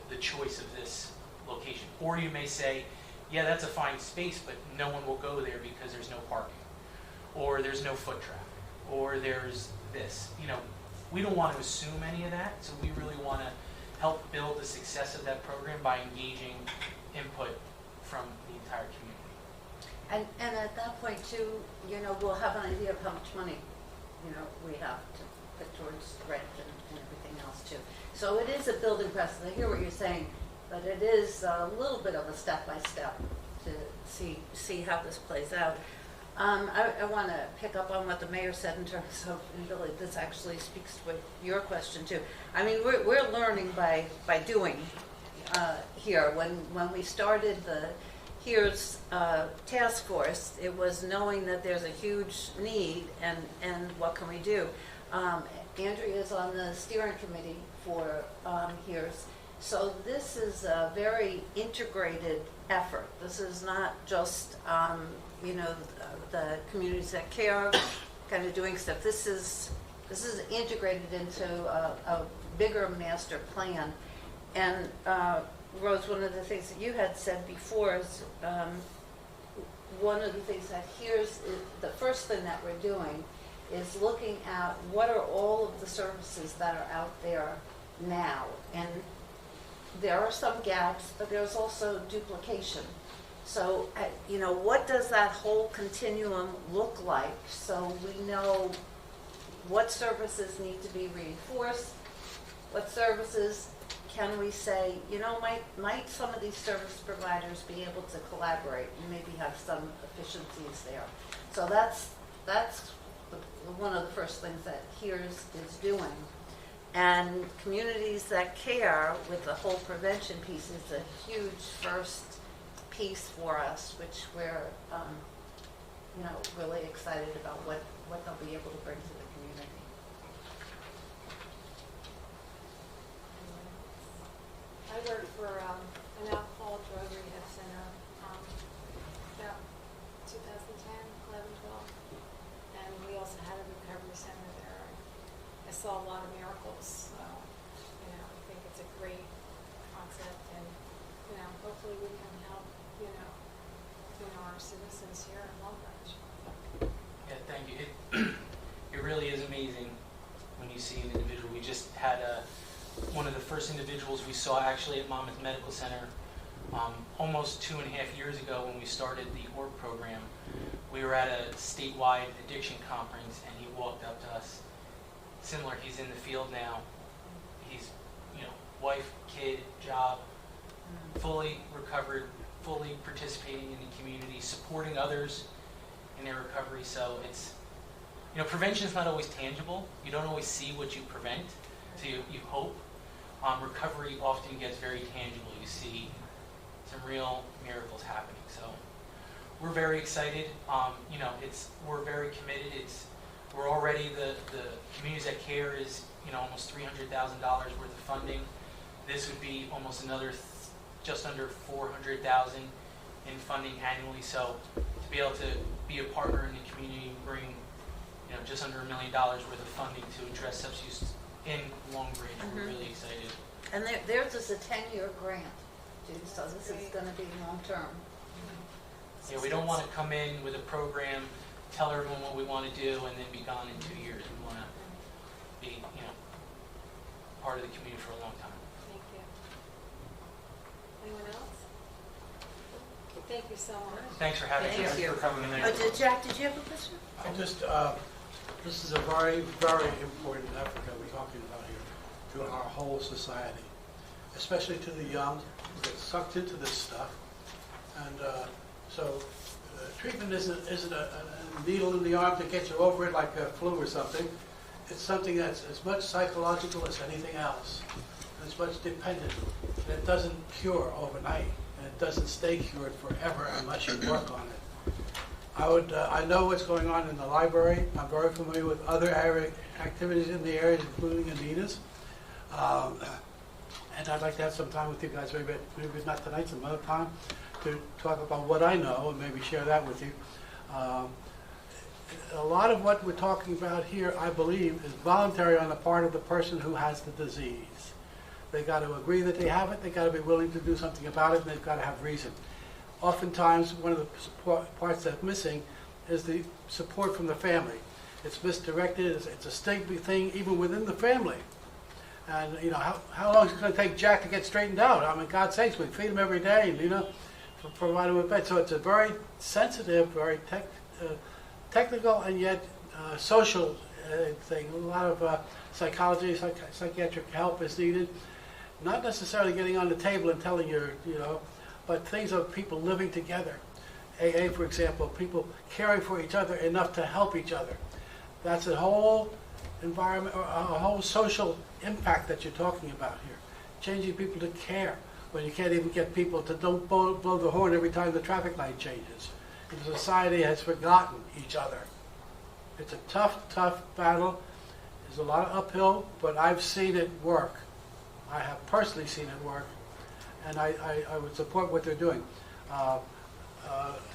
the choice of this location. Or you may say, yeah, that's a fine space, but no one will go there because there's no parking, or there's no foot traffic, or there's this. We don't want to assume any of that, so we really want to help build the success of that program by engaging input from the entire community. And at that point too, we'll have an idea of how much money, we have to put towards rent and everything else too. So it is a building process. I hear what you're saying, but it is a little bit of a step-by-step to see how this plays out. I want to pick up on what the mayor said in terms of, and Billy, this actually speaks to your question too. I mean, we're learning by doing here. When we started the HERES task force, it was knowing that there's a huge need and what can we do. Andrea is on the steering committee for HERES. So this is a very integrated effort. This is not just, the Communities That Care kind of doing stuff. This is integrated into a bigger master plan. And Rose, one of the things that you had said before is one of the things that the first thing that we're doing is looking at what are all of the services that are out there now. And there are some gaps, but there's also duplication. So, what does that whole continuum look like so we know what services need to be reinforced, what services can we say, might some of these service providers be able to collaborate and maybe have some efficiencies there. So that's one of the first things that HERES is doing. And Communities That Care with the whole prevention piece is a huge first piece for us, which we're really excited about what they'll be able to bring to the community. I worked for an alcohol drug rehab center about 2010, 11, 12, and we also had a recovery center there. I saw a lot of miracles, so I think it's a great concept, and hopefully we can help our citizens here in Long Branch. Yeah, thank you. It really is amazing when you see an individual. We just had one of the first individuals we saw actually at Monmouth Medical Center almost 2.5 years ago when we started the ORG program. We were at a statewide addiction conference and he walked up to us. Similar, he's in the field now. He's, wife, kid, job, fully recovered, fully participating in the community, supporting others in their recovery. So you know, prevention is not always tangible. You don't always see what you prevent, so you hope. Recovery often gets very tangible. You see some real miracles happening. So we're very excited. You know, we're very committed. We're already the Communities That Care is, you know, almost $300,000 worth of funding. This would be almost another just under $400,000 in funding annually. So to be able to be a partner in the community and bring, you know, just under $1 million worth of funding to address substance use in Long Branch, we're really excited. And theirs is a 10-year grant, too, so this is going to be long-term. Yeah, we don't want to come in with a program, tell everyone what we want to do, and then be gone in 2 years. We want to be, you know, part of the community for a long time. Thank you. Anyone else? Thank you so much. Thanks for having us. Thank you. For coming in. Jack, did you have a question? I just, this is a very, very important effort that we're talking about here to our whole society, especially to the young who get sucked into this stuff. And so treatment isn't a needle in the arm to get you over it like a flu or something. It's something that's as much psychological as anything else. It's much dependent. And it doesn't cure overnight. And it doesn't stay cured forever unless you work on it. I know what's going on in the library. I'm very familiar with other activities in the area, including Anita's. And I'd like to have some time with you guys, maybe not tonight, some other time, to talk about what I know and maybe share that with you. A lot of what we're talking about here, I believe, is voluntary on the part of the person who has the disease. They got to agree that they have it, they got to be willing to do something about it, and they've got to have reason. Oftentimes, one of the parts that's missing is the support from the family. It's misdirected, it's a stigma thing even within the family. And, you know, how long is it going to take Jack to get straightened out? I mean, God's sakes, we feed him every day, and, you know, provide him with bed. So it's a very sensitive, very technical, and yet social thing. A lot of psychology, psychiatric help is needed. Not necessarily getting on the table and telling you know, but things of people living together. AA, for example, people caring for each other enough to help each other. That's a whole environment, a whole social impact that you're talking about here. Changing people to care when you can't even get people to don't blow the horn every time the traffic light changes. The society has forgotten each other. It's a tough, tough battle. There's a lot of uphill, but I've seen it work. I have personally seen it work, and I would support what they're doing.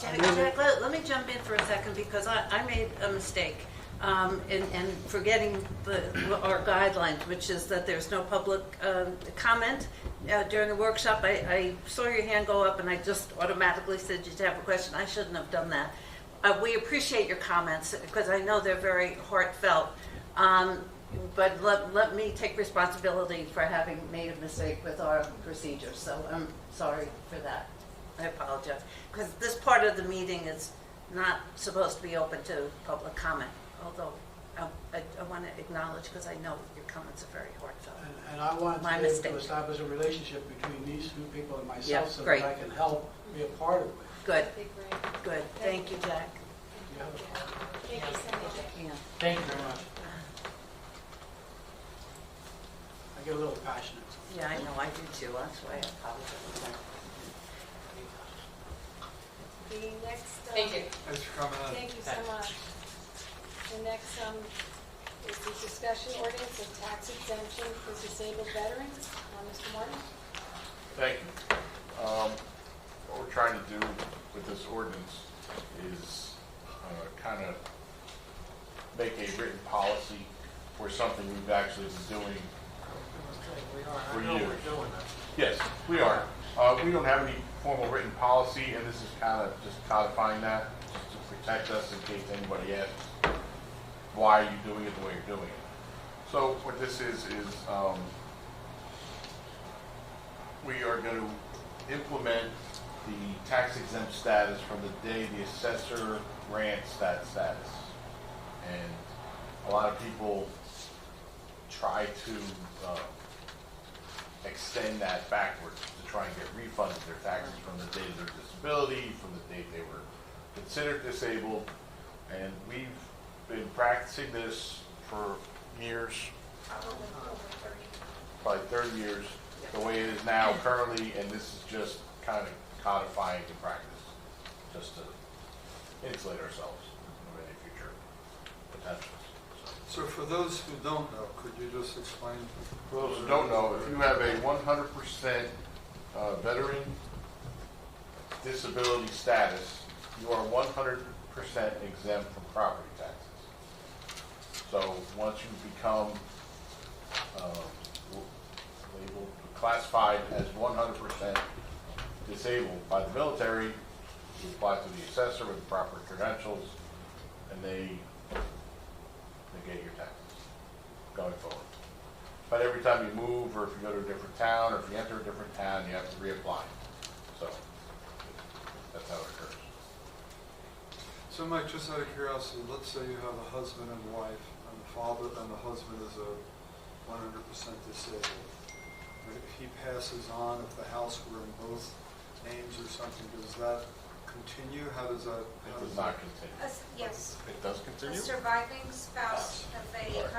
Jack, let me jump in for a second because I made a mistake in forgetting our guidelines, which is that there's no public comment during the workshop. I saw your hand go up and I just automatically said you'd have a question. I shouldn't have done that. We appreciate your comments because I know they're very heartfelt. But let me take responsibility for having made a mistake with our procedures. So I'm sorry for that. I apologize. Because this part of the meeting is not supposed to be open to public comment. Although I want to acknowledge, because I know your comments are very heartfelt. And I want to be able to establish a relationship between these two people and myself so that I can help be a part of it. Good. Good. Thank you, Jack. Thank you so much. Yeah. Thank you very much. I get a little passionate. Yeah, I know. I do too. That's why I apologize. The next. Thank you. Thanks for coming in. Thank you so much. The next is the discussion ordinance of tax exemption for disabled veterans. Mr. Martin? Thank you. What we're trying to do with this ordinance is kind of make a written policy for something we've actually been doing for years. Yes, we are. We don't have any formal written policy, and this is kind of just codifying that just to protect us in case anybody asks, why are you doing it the way you're doing it? So what this is we are going to implement the tax exempt status from the day the assessor grants that status. And a lot of people try to extend that backwards to try and get refunded their taxes from the date of their disability, from the date they were considered disabled. And we've been practicing this for years, probably 30 years, the way it is now currently, and this is just kind of codifying the practice, just to insulate ourselves from any future potentials. So for those who don't know, could you just explain? For those who don't know, if you have a 100% veteran disability status, you are 100% exempt from property taxes. So once you become labeled, classified as 100% disabled by the military, you apply to the assessor with the proper credentials, and they negate your taxes going forward. But every time you move, or if you go to a different town, or if you enter a different town, you have to reapply. So that's how it occurs. So Mike, just out of curiosity, let's say you have a husband and wife, and the father and the husband is a 100% disabled. If he passes on, if the house were in both names or something, does that continue? How does that? It does not continue. Yes. It does A continue? surviving spouse of a 100%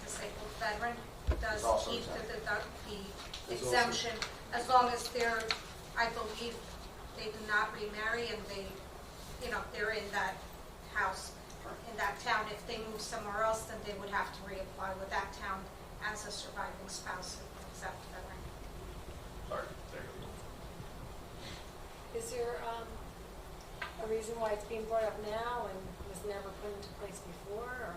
disabled veteran does also keep exempt. the exemption as long as they're, I believe, they do not remarry and they, they're in that house, in that town. If they move somewhere else, then they would have to reapply with that town as a surviving spouse of an exempt veteran. Sorry, there you go. Is there a reason why it's being brought up now and was never put into place before?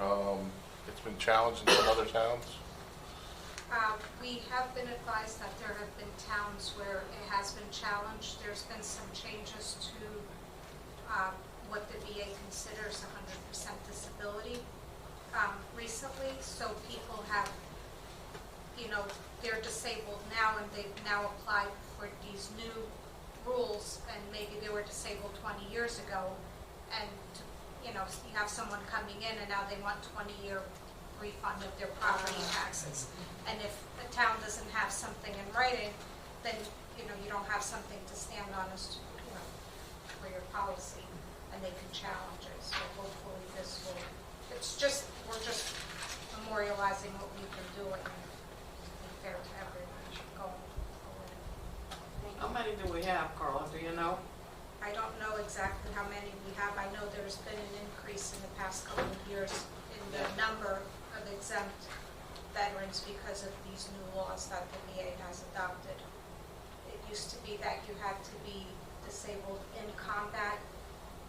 Or? It's been challenged in some other towns. We have been advised that there have been towns where it has been challenged. There's been some changes to what the VA considers 100% disability recently. So people have, they're disabled now and they've now applied for these new rules, and maybe they were disabled 20 years ago, and you have someone coming in and now they want 20-year refund of their property taxes. And if a town doesn't have something in writing, then you don't have something to stand on as to, for your policy, and they can challenge it. So hopefully this will. We're just memorializing what we've been doing and be fair to everyone going forward. How many do we have, Carla? Do you know? I don't know exactly how many we have. I know there's been an increase in the past couple of years in the number of exempt veterans because of these new laws that the VA has adopted. It used to be that you had to be disabled in combat,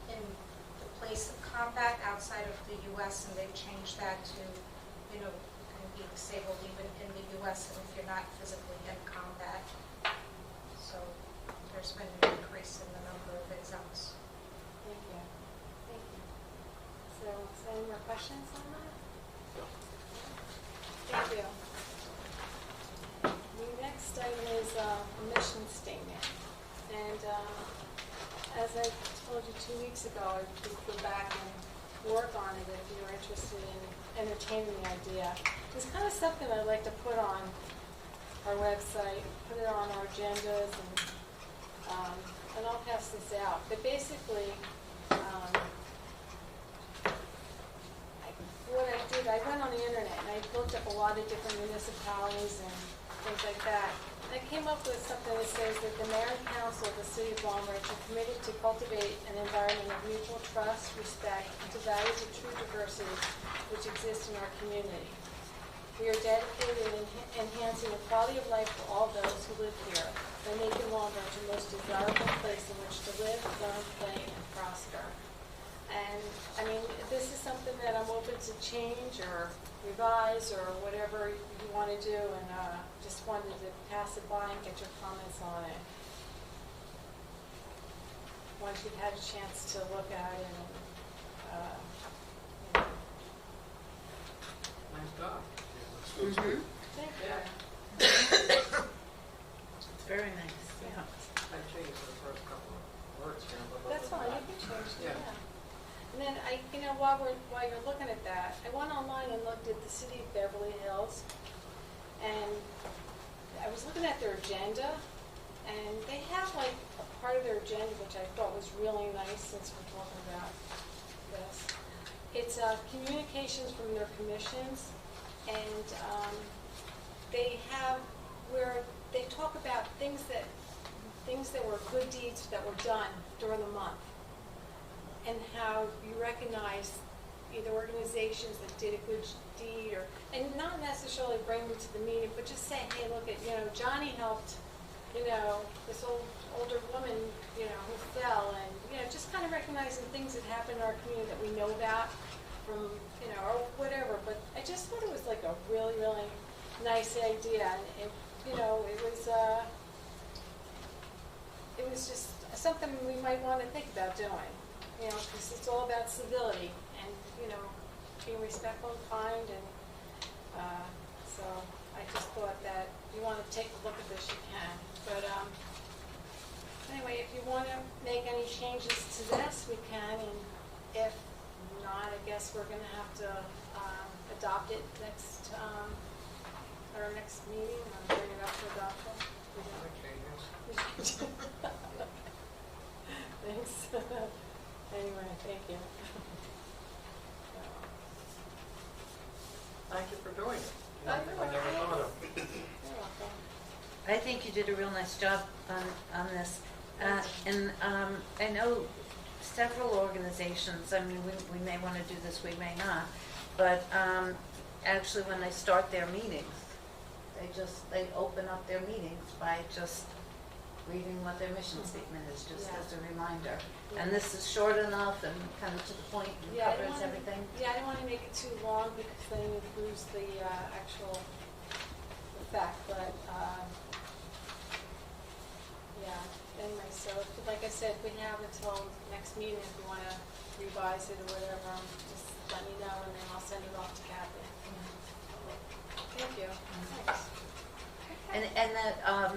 in the place of combat outside of the U.S., and they've changed that to, you can be disabled even in the U.S. and if you're not physically in combat. So there's been an increase in the number of exempts. Thank you. Thank you. So, any more questions on that? Thank you. The next item is a mission statement. And as I told you 2 weeks ago, I could go back and work on it if you're interested in entertaining the idea. It's kind of something I'd like to put on our website, put it on our agendas, and I'll pass this out. But basically, what I did, I went on the internet and I looked up a lot of different municipalities and things like that. And I came up with something that says that the Mayor and Council of the City of Long Branch are committed to cultivate an environment of mutual trust, respect, and to value the true diversity which exists in our community. We are dedicated in enhancing the quality of life for all those who live here by making Long Branch the most desirable place in which to live, learn, play, and prosper. And, I mean, this is something that I'm open to change or revise or whatever you want to do, and just wanted to pass it by and get your comments on it. Once you've had a chance to look at it and, Nice job. Thank you. It's very nice, yeah. I changed the first couple of words here. but- That's fine, you can change it, Yeah. yeah. And then while you're looking at that, I went online and looked at the city of Beverly Hills, and I was looking at their agenda, and they have like a part of their agenda which I thought was really nice since we're talking about this. It's communications from their commissions, and they have, where they talk about things that were good deeds that were done during the month, and how you recognize either organizations that did a good deed, or, and not necessarily bring them to the meeting, but just say, hey, look at, Johnny helped, this older woman, who fell, and, just kind of recognizing things that happen in our community that we know about from, or whatever. But I just thought it was like a really, really nice idea, and it was just something we might want to think about doing, because it's all about civility and, being respectful and kind, and so I just thought that if you want to take a look at this, you can. But anyway, if you want to make any changes to this, we can, and if not, I guess we're going to have to adopt it next, at our next meeting, and bring it up for adoption. Thanks. Anyway, thank you. Thank you for doing it. I I never thought of it. You're welcome. I think you did a real nice job on this. And I know several organizations, I mean, we may want to do this, we may not, but actually when they start their meetings, they open up their meetings by just reading what their mission statement is, just as a reminder. And this is short enough and kind of to the point and covers everything. Yeah, I don't want to make it too long because then you lose the actual effect, but yeah, anyway, so like I said, we have until next meeting if you want to revise it or whatever, just let me know and then I'll send it off to Kathy. Thank you. Thanks. And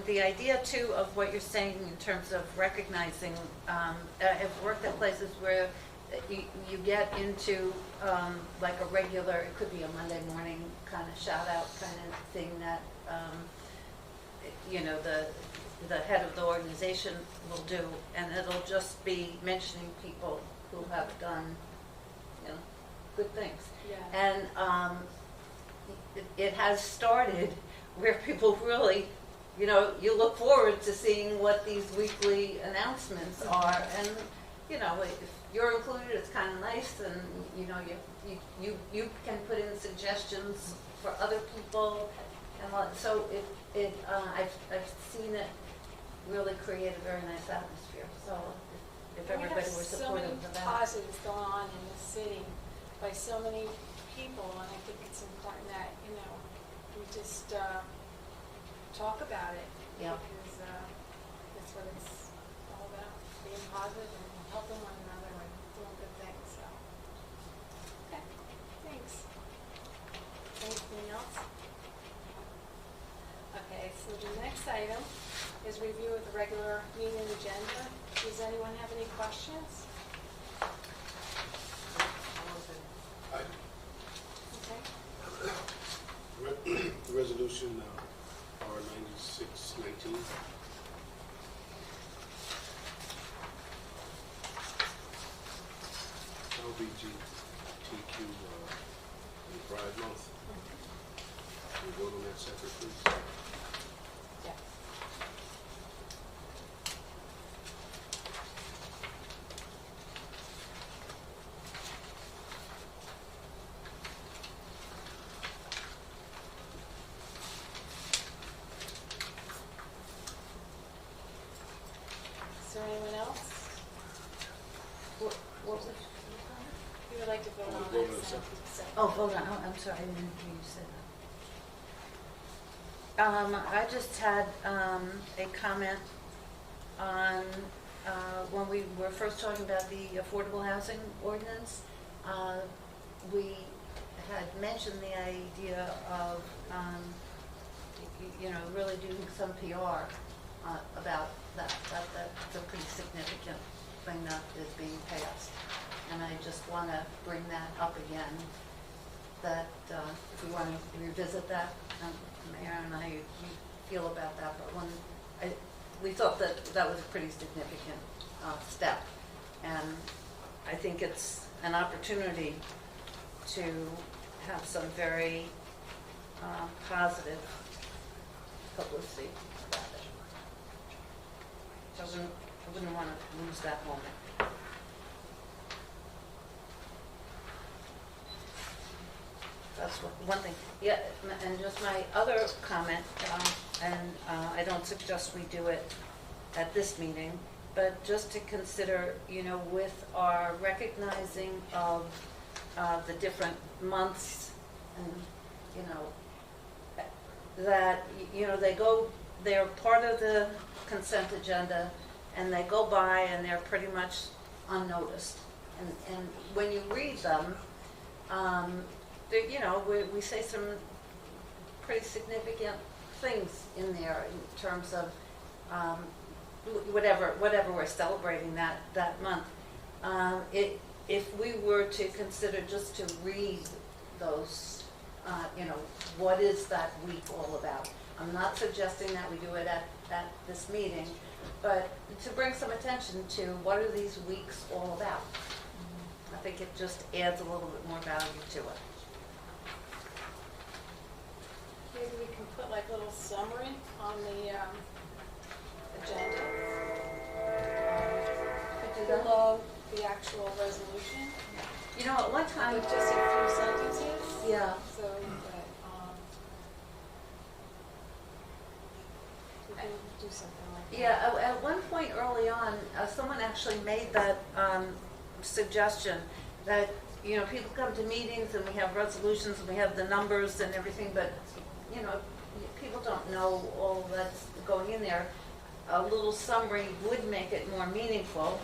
the idea too of what you're saying in terms of recognizing, I've worked at places where you get into like a regular, it could be a Monday morning kind of shout out kind of thing that, the head of the organization will do, and it'll just be mentioning people who have done, good things. Yeah. And it has started where people really, you look forward to seeing what these weekly announcements are, and if you're included, it's kind of nice, and you can put in suggestions for other people, and so I've seen it really create a very nice atmosphere. So if everybody were supportive of that. We have so many positives going on in the city by so many people, and I think it's important that we just talk about it. Yeah. Because that's what it's all about, being positive and helping one another and doing good things. So, okay, thanks. Anything else? Okay, so the next item is review of the regular meeting agenda. Does anyone have any questions? Okay. Resolution R9619. LGBTQ Pride Month. Can we vote on that separate, please? Yeah. Is there anyone else? What was it? You would like to vote on Vote on that? separate. Oh, hold on. Oh, I'm sorry. I didn't hear you say that. I just had a comment on when we were first talking about the affordable housing ordinance. We had mentioned the idea of, really doing some PR about that. That's a pretty significant thing that is being passed. And I just want to bring that up again, that if we want to revisit that, Mayor and I feel about that, but we thought that was a pretty significant step. And I think it's an opportunity to have some very positive publicity about it. I wouldn't want to lose that moment. That's one thing. Yeah, and just my other comment, I don't suggest we do it at this meeting, but just to consider, with our recognizing of the different months, and, that, they're part of the consent agenda, and they go by and they're pretty much unnoticed. And when you read them, we say some pretty significant things in there in terms of whatever we're celebrating that month. If we were to consider just to read those, what is that week all about? I'm not suggesting that we do it at this meeting, but to bring some attention to what are these weeks all about. I think it just adds a little bit more value to it. Maybe we can put like a little summary on the agenda. Below the actual resolution. At one time, With just a few sentences. yeah. So that, we can do something like that. Yeah, at one point early on, someone actually made that suggestion that, people come to meetings and we have resolutions and we have the numbers and everything, but, people don't know all that's going in there. A little summary would make it more meaningful.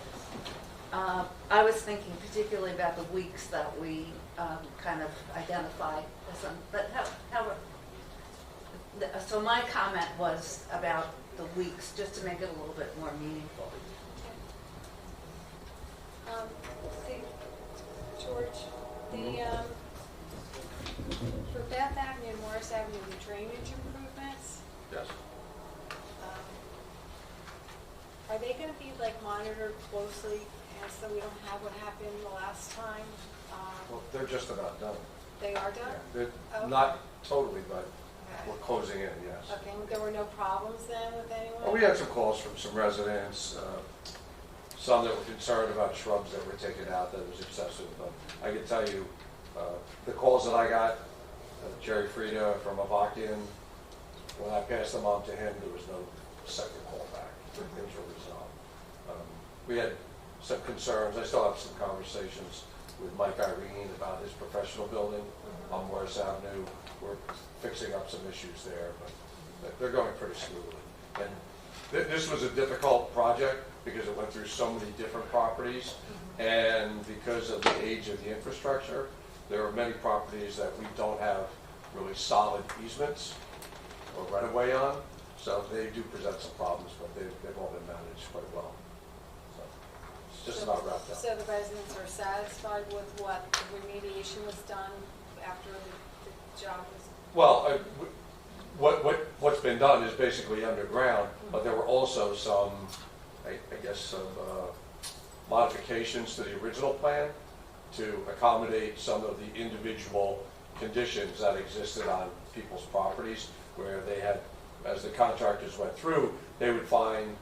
I was thinking particularly about the weeks that we kind of identified as some, but however, so my comment was about the weeks, just to make it a little bit more meaningful. See, George, for Bath Avenue and Morris Avenue, the drainage improvements, Yes. are they going to be like monitored closely, and so we don't have what happened the last time? Well, they're just about done. They are done? They're Okay. not totally, but Okay. we're closing in, yes. Okay, and there were no problems then with anyone? Well, we had some calls from some residents, some that were concerned about shrubs that were taken out that was excessive. But I can tell you, the calls that I got, Jerry Frieda from Avakian, when I passed them on to him, there was no second call back. Things were resolved. We had some concerns. I still have some conversations with Mike Irene about his professional building on Morris Avenue. We're fixing up some issues there, but they're going pretty smoothly. And this was a difficult project because it went through so many different properties, and because of the age of the infrastructure, there are many properties that we don't have really solid easements or right-of-way on, so they do present some problems, but they've all been managed quite well. So it's just about wrapped up. So the residents are satisfied with what the remediation was done after the job was? Well, what's been done is basically underground, but there were also some, I guess, some modifications to the original plan to accommodate some of the individual conditions that existed on people's properties, where they had, as the contractors went through, they would find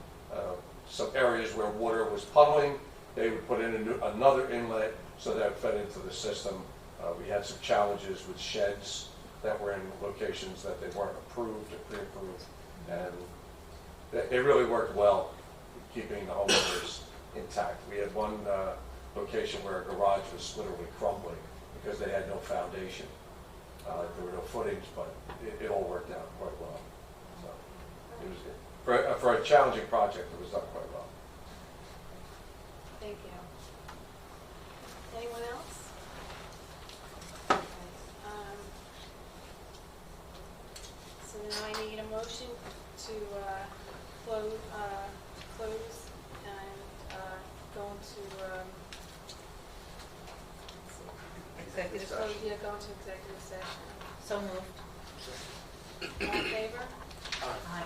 some areas where water was puddling. They would put in another inlet so that it fed into the system. We had some challenges with sheds that were in locations that they weren't approved or pre-approved, and they really worked well keeping the homeowners intact. We had one location where a garage was literally crumbling because they had no foundation. There were no footings, but it all worked out quite well. So it was, for a challenging project, it was done quite well. Thank you. Anyone else? Okay. So now I need a motion to close and go into Executive go session. into executive session. So moved. All in favor? Aye.